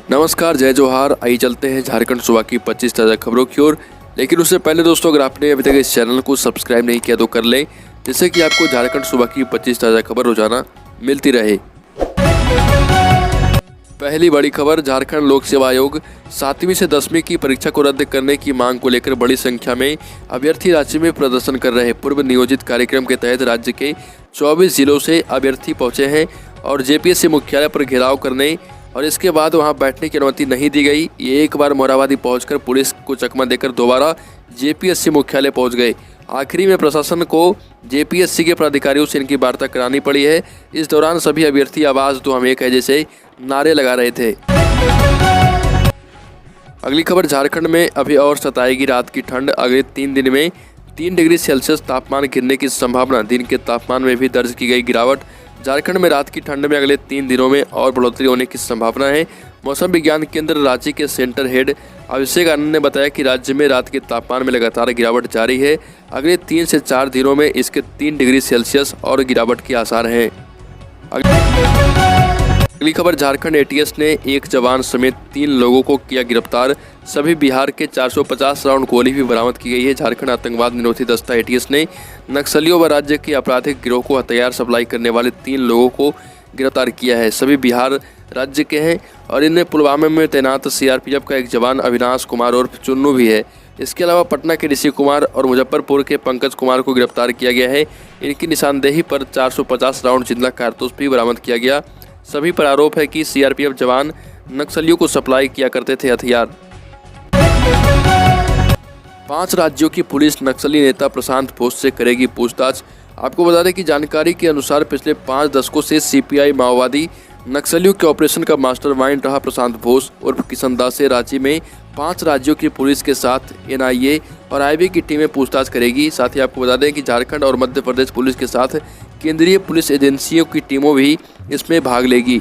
नमस्कार, जय जोहार। आइए चलते हैं झारखंड सुबह की 25 ताज़ा खबरों की ओर। लेकिन उससे पहले दोस्तों, अगर आपने अभी तक इस चैनल को सब्सक्राइब नहीं किया तो कर लें, जिससे कि आपको झारखंड सुबह की 25 ताज़ा खबर रोजाना मिलती रहे। पहली बड़ी खबर, झारखंड लोक सेवा आयोग 7वीं से 10वीं की परीक्षा को रद्द करने की मांग को लेकर बड़ी संख्या में अभ्यर्थी राज्य में प्रदर्शन कर रहे। पूर्व नियोजित कार्यक्रम के तहत राज्य के 24 जिलों से अभ्यर्थी पहुंचे हैं और जेपीएससी मुख्यालय पर घेराव करने और इसके बाद वहां बैठने की अनुमति नहीं दी गई। ये एक बार मोरहाबादी पहुंचकर पुलिस को चकमा देकर दोबारा जेपीएससी मुख्यालय पहुंच गए। आखिरी में प्रशासन को जेपीएससी के पदाधिकारियों से इनकी वार्ता करानी पड़ी है। इस दौरान सभी अभ्यर्थी आवाज तो हम एक है जैसे नारे लगा रहे थे। अगली खबर, झारखंड में अभी और सताएगी रात की ठंड। अगले 3 दिन में 3 डिग्री सेल्सियस तापमान गिरने की संभावना। दिन के तापमान में भी दर्ज की गई गिरावट। झारखंड में रात की ठंड में अगले 3 दिनों में और बढ़ोतरी होने की संभावना है। मौसम विज्ञान केंद्र रांची के सेंटर हेड अभिषेक आनंद ने बताया कि राज्य में रात के तापमान में लगातार गिरावट जारी है। अगले 3 से 4 दिनों में इसके 3 डिग्री सेल्सियस और गिरावट के आसार हैं। अगली खबर, झारखंड एटीएस ने एक जवान समेत 3 लोगों को किया गिरफ्तार। सभी बिहार के 450 राउंड गोली भी बरामद की गई है। झारखंड आतंकवाद निरोधी दस्ता एटीएस ने नक्सलियों व राज्य के आपराधिक गिरोह को हथियार सप्लाई करने वाले 3 लोगों को गिरफ्तार किया है। सभी बिहार राज्य के हैं और इनमें पुलवामा में तैनात सीआरपीएफ का एक जवान अविनाश कुमार उर्फ चुन्नू भी है। इसके अलावा पटना के ऋषि कुमार और मुजफ्फरपुर के पंकज कुमार को गिरफ्तार किया गया है। इनकी निशानदेही पर 450 राउंड जिंदा कारतूस भी बरामद किया गया। सभी पर आरोप है कि सीआरपीएफ जवान नक्सलियों को सप्लाई किया करते थे हथियार। 5 राज्यों की पुलिस नक्सली नेता प्रशांत भूष से करेगी पूछताछ। आपको बता दें कि जानकारी के अनुसार पिछले 5 दशकों से सीपीआई माओवादी नक्सलियों के ऑपरेशन का मास्टरमाइंड रहा प्रशांत भूष उर्फ किशन दास से राज्य में 5 राज्यों की पुलिस के साथ एनआईए और आईबी की टीमें पूछताछ करेगी। साथ ही आपको बता दें कि झारखंड और मध्य प्रदेश पुलिस के साथ केंद्रीय पुलिस एजेंसियों की टीमों भी इसमें भाग लेगी।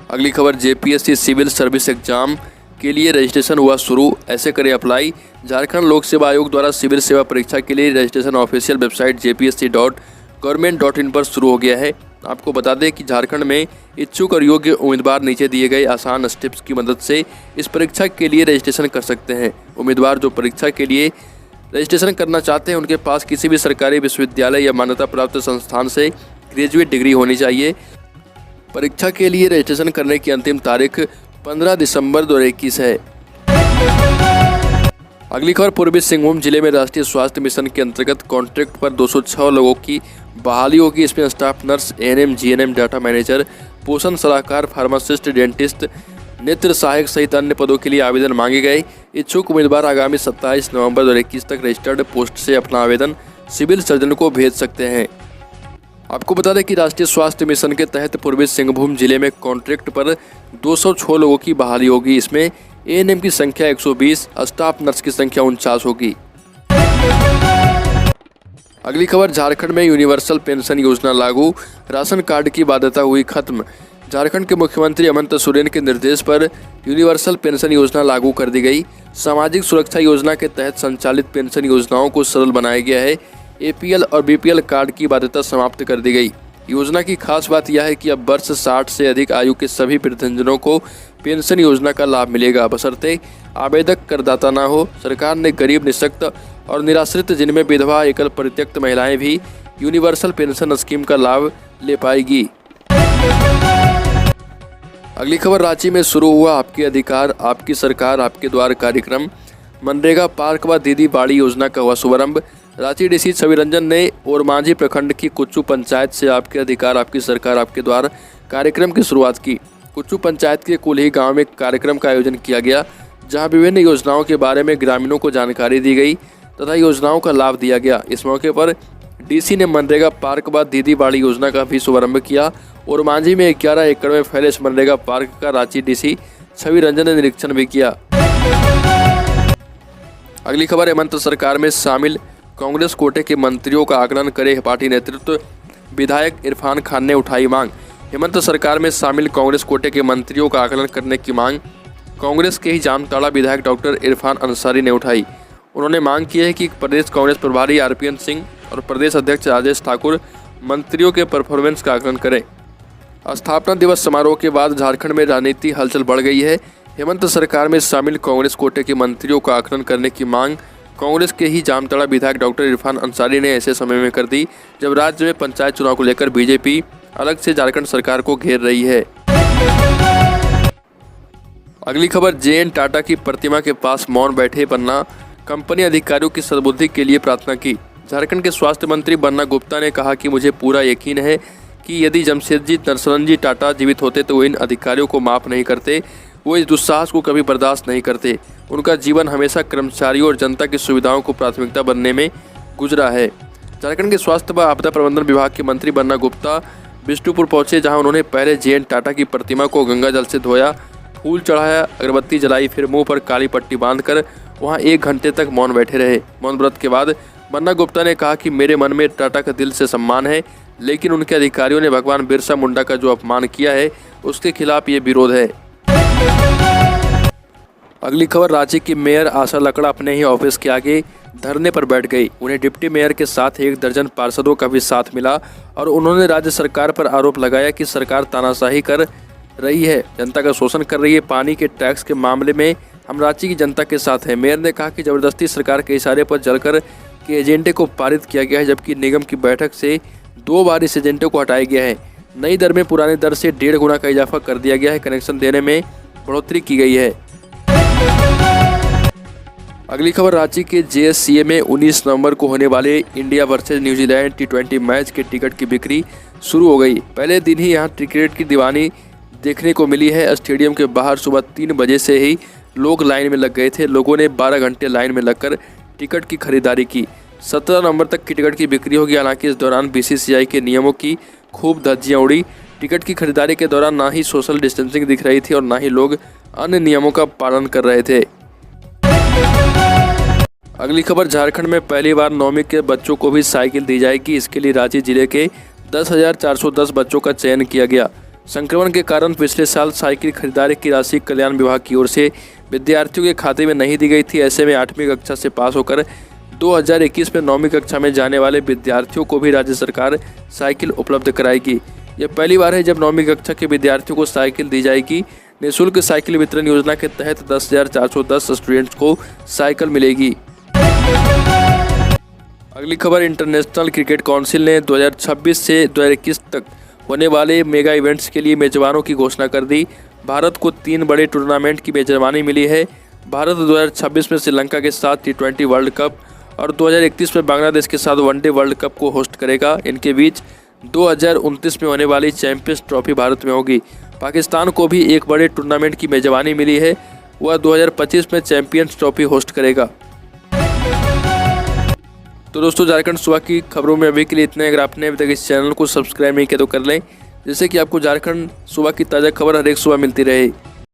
अगली खबर, जेपीएससी सिविल सर्विस एग्जाम के लिए रजिस्ट्रेशन हुआ शुरू। ऐसे करें अप्लाई। झारखंड लोक सेवा आयोग द्वारा सिविल सेवा परीक्षा के लिए रजिस्ट्रेशन ऑफिशियल वेबसाइट jpsc.government.in पर शुरू हो गया है। आपको बता दें कि झारखंड में इच्छुक और योग्य उम्मीदवार नीचे दिए गए आसान स्टेप्स की मदद से इस परीक्षा के लिए रजिस्ट्रेशन कर सकते हैं। उम्मीदवार जो परीक्षा के लिए रजिस्ट्रेशन करना चाहते हैं उनके पास किसी भी सरकारी विश्वविद्यालय या मान्यता प्राप्त संस्थान से ग्रेजुएट डिग्री होनी चाहिए। परीक्षा के लिए रजिस्ट्रेशन करने की अंतिम तारीख 15 दिसंबर 2021 है। अगली खबर, पूर्वी सिंहभूम जिले में राष्ट्रीय स्वास्थ्य मिशन के अंतर्गत कॉन्ट्रैक्ट पर 206 लोगों की बहाली होगी। इसमें staff nurse, ANM, GNM, data manager, पोषण सलाहकार, फार्मासिस्ट, डेंटिस्ट, नेत्र सहायक सहित अन्य पदों के लिए आवेदन मांगे गए। इच्छुक उम्मीदवार आगामी 27 नवंबर 2021 तक रजिस्टर्ड पोस्ट से अपना आवेदन सिविल सर्जन को भेज सकते हैं। आपको बता दें कि राष्ट्रीय स्वास्थ्य मिशन के तहत पूर्वी सिंहभूम जिले में कॉन्ट्रैक्ट पर 206 लोगों की बहाली होगी। इसमें एएनएम की संख्या 120, स्टाफ नर्स की संख्या 49 होगी। अगली खबर, झारखंड में यूनिवर्सल पेंशन योजना लागू। राशन कार्ड की बाध्यता हुई खत्म। झारखंड के मुख्यमंत्री हेमंत सोरेन के निर्देश पर यूनिवर्सल पेंशन योजना लागू कर दी गई। सामाजिक सुरक्षा योजना के तहत संचालित पेंशन योजनाओं को सरल बनाया गया है। एपीएल और बीपीएल कार्ड की बाध्यता समाप्त कर दी गई। योजना की खास बात यह है कि अब वर्ष 60 से अधिक आयु के सभी वृद्धजनों को पेंशन योजना का लाभ मिलेगा, बशर्ते आवेदक करदाता न हो। सरकार ने गरीब, निःशक्त और निराश्रित, जिनमें विधवा, एकल परित्यक्त महिलाएं भी यूनिवर्सल पेंशन स्कीम का लाभ ले पाएगी। अगली खबर, रांची में शुरू हुआ आपके अधिकार आपकी सरकार आपके द्वार कार्यक्रम। मनरेगा पार्क व दीदी बाड़ी योजना का हुआ शुभारंभ। रांची डीसी छवि रंजन ने ओरमांझी प्रखंड की कुच्चू पंचायत से आपके अधिकार आपकी सरकार आपके द्वार कार्यक्रम की शुरुआत की। कुच्चू पंचायत के कुल्ही गांव में कार्यक्रम का आयोजन किया गया, जहां विभिन्न योजनाओं के बारे में ग्रामीणों को जानकारी दी गई तथा योजनाओं का लाभ दिया गया। इस मौके पर डीसी ने मनरेगा पार्क व दीदी बाड़ी योजना का भी शुभारंभ किया। ओरमांझी में 11 एकड़ में फैले इस मनरेगा पार्क का रांची डीसी छवि रंजन ने निरीक्षण भी किया। अगली खबर, हेमंत सरकार में शामिल कांग्रेस कोटे के मंत्रियों का आकलन करे पार्टी नेतृत्व। विधायक इरफान खान ने उठाई मांग। हेमंत सरकार में शामिल कांग्रेस कोटे के मंत्रियों का आकलन करने की मांग कांग्रेस के ही जामताड़ा विधायक डॉक्टर इरफान अंसारी ने उठाई। उन्होंने मांग की है कि प्रदेश कांग्रेस प्रभारी आरपीएन सिंह और प्रदेश अध्यक्ष राजेश ठाकुर मंत्रियों के परफॉर्मेंस का आकलन करें। स्थापना दिवस समारोह के बाद झारखंड में राजनीति हलचल बढ़ गई है। हेमंत सरकार में शामिल कांग्रेस कोटे के मंत्रियों का आकलन करने की मांग कांग्रेस के ही जामताड़ा विधायक डॉक्टर इरफान अंसारी ने ऐसे समय में कर दी जब राज्य में पंचायत चुनाव को लेकर बीजेपी अलग से झारखंड सरकार को घेर रही है। अगली खबर, जे.एन. टाटा की प्रतिमा के पास मौन बैठे बन्ना, कंपनी अधिकारियों की सद्बुद्धि के लिए प्रार्थना की। झारखंड के स्वास्थ्य मंत्री बन्ना गुप्ता ने कहा कि मुझे पूरा यकीन है कि यदि जमशेदजी नरसरनजी टाटा जीवित होते तो वो इन अधिकारियों को माफ़ नहीं करते, वो इस दुस्साहस को कभी बर्दाश्त नहीं करते। उनका जीवन हमेशा कर्मचारियों और जनता की सुविधाओं को प्राथमिकता बनने में गुजरा है। झारखंड के स्वास्थ्य व आपदा प्रबंधन विभाग के मंत्री बन्ना गुप्ता बिष्णुपुर पहुंचे, जहां उन्होंने पहले जे.एन. टाटा की प्रतिमा को गंगा जल से धोया, फूल चढ़ाया, अगरबत्ती जलाई, फिर मुंह पर काली पट्टी बांधकर वहां 1 घंटे तक मौन बैठे रहे। मौन व्रत के बाद बन्ना गुप्ता ने कहा कि मेरे मन में टाटा का दिल से सम्मान है, लेकिन उनके अधिकारियों ने भगवान बिरसा मुंडा का जो अपमान किया है उसके खिलाफ ये विरोध है। अगली खबर, रांची की मेयर आशा लकड़ा अपने ही ऑफिस के आगे धरने पर बैठ गई। उन्हें डिप्टी मेयर के साथ 1 दर्जन पार्षदों का भी साथ मिला और उन्होंने राज्य सरकार पर आरोप लगाया कि सरकार तानाशाही कर रही है, जनता का शोषण कर रही है। पानी के टैक्स के मामले में हम रांची की जनता के साथ हैं। मेयर ने कहा कि जबरदस्ती सरकार के इशारे पर जलकर के एजेंडे को पारित किया गया है, जबकि निगम की बैठक से 2 बार इस एजेंडे को हटाया गया है। नई दर में पुराने दर से 1.5 गुना का इजाफा कर दिया गया है। कनेक्शन देने में बढ़ोतरी की गई है। अगली खबर, रांची के JSCA में 19 नवंबर को होने वाले India versus New Zealand T20 match के टिकट की बिक्री शुरू हो गई। पहले दिन ही यहां क्रिकेट की दीवानी देखने को मिली है। स्टेडियम के बाहर सुबह 3 बजे से ही लोग लाइन में लग गए थे। लोगों ने 12 घंटे लाइन में लगकर टिकट की खरीदारी की। 17 नवंबर तक की टिकट की बिक्री होगी। हालांकि इस दौरान BCCI के नियमों की खूब धज्जियां उड़ी। टिकट की खरीदारी के दौरान ना ही सोशल डिस्टेंसिंग दिख रही थी और ना ही लोग अन्य नियमों का पालन कर रहे थे। अगली खबर, झारखंड में पहली बार 9वीं के बच्चों को भी साइकिल दी जाएगी। इसके लिए रांची जिले के 10,410 बच्चों का चयन किया गया। संक्रमण के कारण पिछले साल साइकिल खरीदारी की राशि कल्याण विभाग की ओर से विद्यार्थियों के खाते में नहीं दी गई थी। ऐसे में 8वीं कक्षा से पास होकर 2021 में 9वीं कक्षा में जाने वाले विद्यार्थियों को भी राज्य सरकार साइकिल उपलब्ध कराएगी। यह पहली बार है जब 9वीं कक्षा के विद्यार्थियों को साइकिल दी जाएगी। निःशुल्क साइकिल वितरण योजना के तहत 10,410 स्टूडेंट्स को साइकिल मिलेगी। अगली खबर, इंटरनेशनल क्रिकेट काउंसिल ने 2026 से 2021 तक होने वाले मेगा इवेंट्स के लिए मेजबानों की घोषणा कर दी। भारत को 3 बड़े टूर्नामेंट की मेजबानी मिली है। भारत 2026 में श्रीलंका के साथ T20 वर्ल्ड कप और 2031 में बांग्लादेश के साथ वनडे वर्ल्ड कप को होस्ट करेगा। इनके बीच 2029 में होने वाली चैंपियंस ट्रॉफी भारत में होगी। पाकिस्तान को भी एक बड़े टूर्नामेंट की मेजबानी मिली है। वह 2025 में चैंपियंस ट्रॉफी होस्ट करेगा। तो दोस्तों, झारखंड सुबह की खबरों में अभी के लिए इतने। अगर आपने अभी तक इस चैनल को सब्सक्राइब नहीं किया तो कर लें, जिससे कि आपको झारखंड सुबह की ताज़ा खबर हर एक सुबह मिलती रहे।